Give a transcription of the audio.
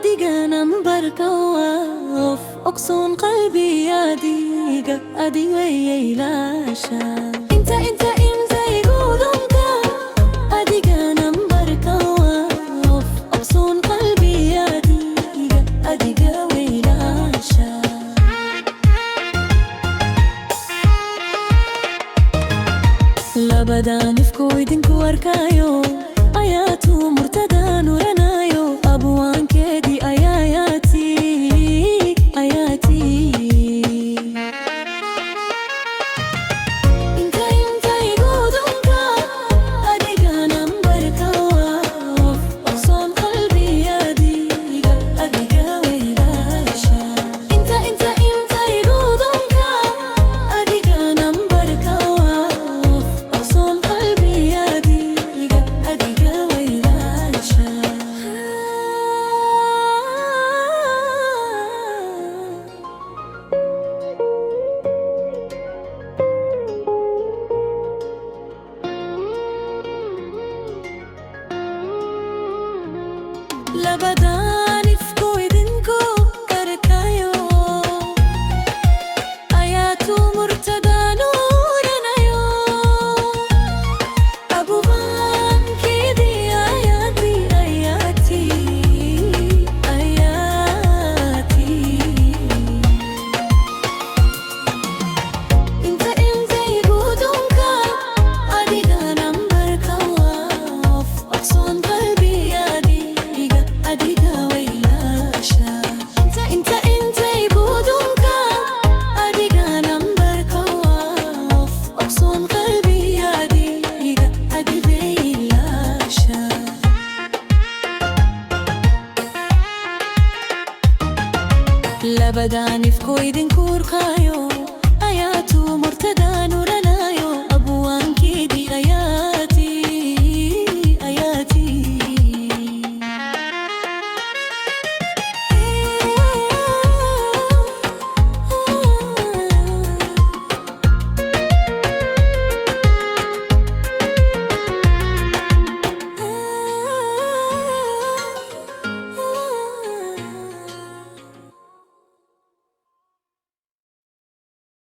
adiga nambar kawa of ogsoon qalbiyadiga adiga yeelasha inta igudunka adiga nambar kawa of ogsoon qalbiyadiga adiga yeelasha labadan ifku idinku arkayo ayatu murtada nuranayo abwaankeedii ayaati inta igudunka adiga nambar kawa of ogsoon qalbiyadiga adiga yeelasha inta igudunka adiga nambar kawa of ogsoon qalbiyadiga adiga yeelasha labadan ifku idinku karkayo ayatu murtada nuranayo abwaankeedii ayaati inta igudunka adiga nambar kawa of ogsoon qalbiyadiga adiga yeelasha inta igudunka adiga nambar kawa of ogsoon qalbiyadiga adiga yeelasha labadan ifku idinku arkayo